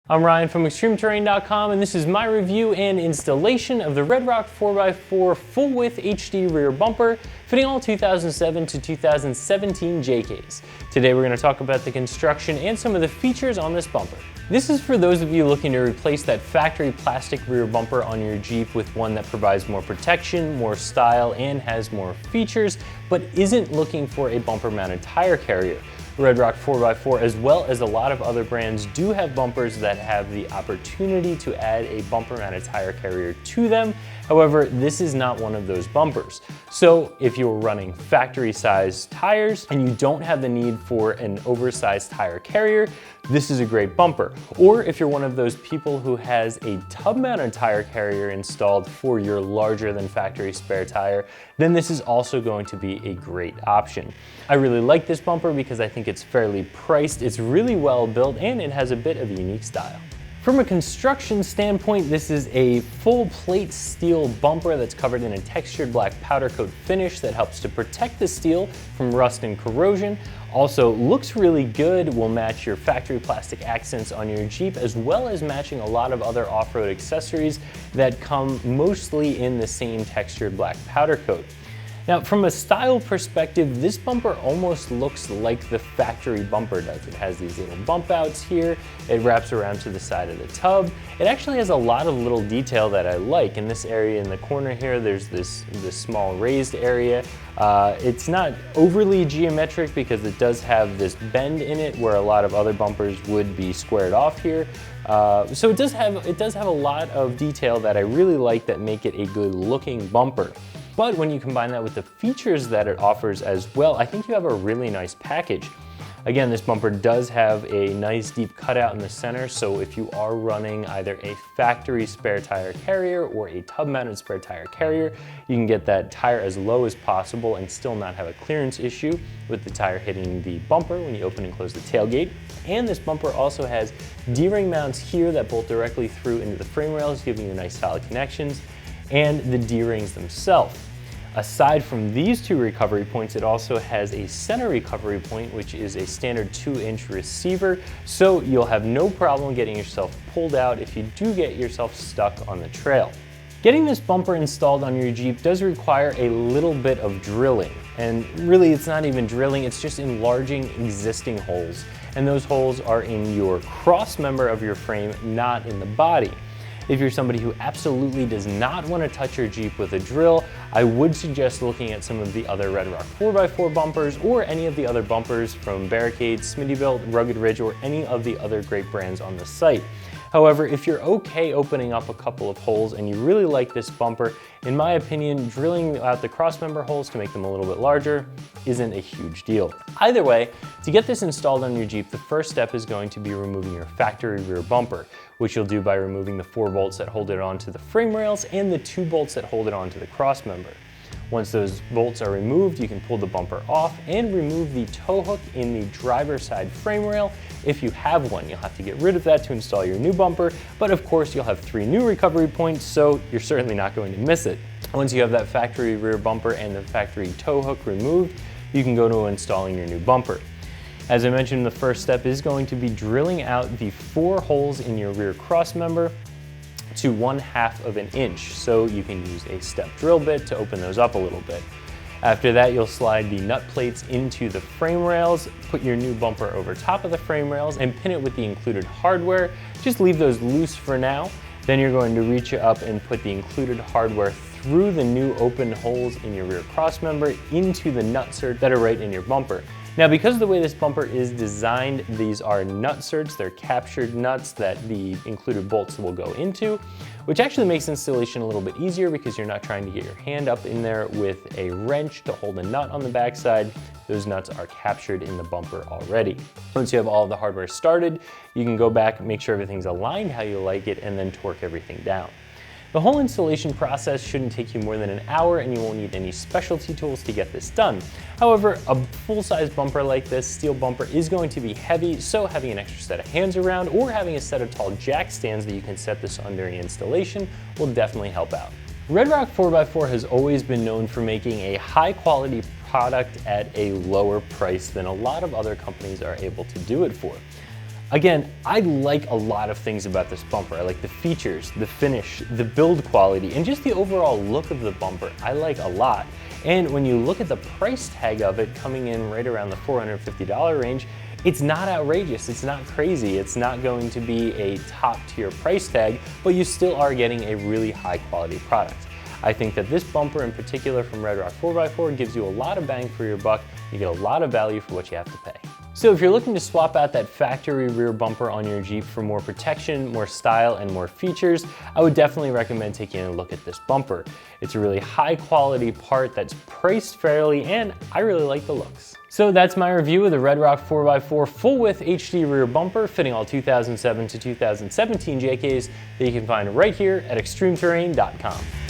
I'm Ryan from ExtremeTerrain.com, and this is my review and installation of the RedRock 4x4 full-width HD rear bumper fitting all 2007 to 2017 JKs. Today we're going to talk about the construction and some of the features on this bumper. This is for those of you looking to replace that factory plastic rear bumper on your Jeep with one that provides more protection, more style, and has more features, but isn't looking for a bumper-mounted tire carrier. RedRock 4x4, as well as a lot of other brands, do have bumpers that have the opportunity to add a bumper-mounted tire carrier to them. However, this is not one of those bumpers. So if you're running factory-sized tires and you don't have the need for an oversized tire carrier, this is a great bumper. Or if you're one of those people who has a tub-mounted tire carrier installed for your larger than factory spare tire, then this is also going to be a great option. I really like this bumper because I think it's fairly priced, it's really well built, and it has a bit of a unique style. From a construction standpoint, this is a full plate steel bumper that's covered in a textured black powder coat finish that helps to protect the steel from rust and corrosion. Also looks really good, will match your factory plastic accents on your Jeep, as well as matching a lot of other off-road accessories that come mostly in the same textured black powder coat. Now, from a style perspective, this bumper almost looks like the factory bumper does. It has these little bump outs here, it wraps around to the side of the tub. It actually has a lot of little detail that I like. In this area in the corner here, there's this small raised area. It's not overly geometric because it does have this bend in it where a lot of other bumpers would be squared off here. So it does have a lot of detail that I really like that make it a good looking bumper. But when you combine that with the features that it offers as well, I think you have a really nice package. Again, this bumper does have a nice deep cutout in the center, so if you are running either a factory spare tire carrier or a tub-mounted spare tire carrier, you can get that tire as low as possible and still not have a clearance issue with the tire hitting the bumper when you open and close the tailgate. And this bumper also has D-ring mounts here that bolt directly through into the frame rails, giving you nice solid connections, and the D-rings themselves. Aside from these two recovery points, it also has a center recovery point, which is a standard 2-inch receiver, so you'll have no problem getting yourself pulled out if you do get yourself stuck on the trail. Getting this bumper installed on your Jeep does require a little bit of drilling, and really it's not even drilling, it's just enlarging existing holes, and those holes are in your cross member of your frame, not in the body. If you're somebody who absolutely does not want to touch your Jeep with a drill, I would suggest looking at some of the other RedRock 4x4 bumpers or any of the other bumpers from Barricade, Smittybilt, Rugged Ridge, or any of the other great brands on the site. However, if you're okay opening up a couple of holes and you really like this bumper, in my opinion, drilling out the crossmember holes to make them a little bit larger isn't a huge deal. Either way, to get this installed on your Jeep, the first step is going to be removing your factory rear bumper, which you'll do by removing the 4 bolts that hold it onto the frame rails and the 2 bolts that hold it onto the crossmember. Once those bolts are removed, you can pull the bumper off and remove the tow hook in the driver's side frame rail. If you have one, you'll have to get rid of that to install your new bumper, but of course you'll have 3 new recovery points, so you're certainly not going to miss it. Once you have that factory rear bumper and the factory tow hook removed, you can go to installing your new bumper. As I mentioned, the first step is going to be drilling out the 4 holes in your rear crossmember to 1/2 of an inch, so you can use a step drill bit to open those up a little bit. After that, you'll slide the nut plates into the frame rails, put your new bumper over top of the frame rails, and pin it with the included hardware. Just leave those loose for now. Then you're going to reach up and put the included hardware through the new open holes in your rear crossmember into the nutsert that are right in your bumper. Now, because of the way this bumper is designed, these are nutserts, they're captured nuts that the included bolts will go into, which actually makes installation a little bit easier because you're not trying to get your hand up in there with a wrench to hold a nut on the backside. Those nuts are captured in the bumper already. Once you have all of the hardware started, you can go back, make sure everything's aligned how you like it, and then torque everything down. The whole installation process shouldn't take you more than an hour, and you won't need any specialty tools to get this done. However, a full-size bumper like this, steel bumper, is going to be heavy, so having an extra set of hands around or having a set of tall jack stands that you can set this on during installation will definitely help out. RedRock 4x4 has always been known for making a high-quality product at a lower price than a lot of other companies are able to do it for. Again, I like a lot of things about this bumper. I like the features, the finish, the build quality, and just the overall look of the bumper I like a lot. And when you look at the price tag of it coming in right around the $450 range, it's not outrageous, it's not crazy, it's not going to be a top tier price tag, but you still are getting a really high quality product. I think that this bumper in particular from RedRock 4x4 gives you a lot of bang for your buck. You get a lot of value for what you have to pay. So if you're looking to swap out that factory rear bumper on your Jeep for more protection, more style, and more features, I would definitely recommend taking a look at this bumper. It's a really high quality part that's priced fairly, and I really like the looks. So that's my review of the RedRock 4x4 full width HD rear bumper fitting all 2007 to 2017 JKs that you can find right here at ExtremeTerrain.com.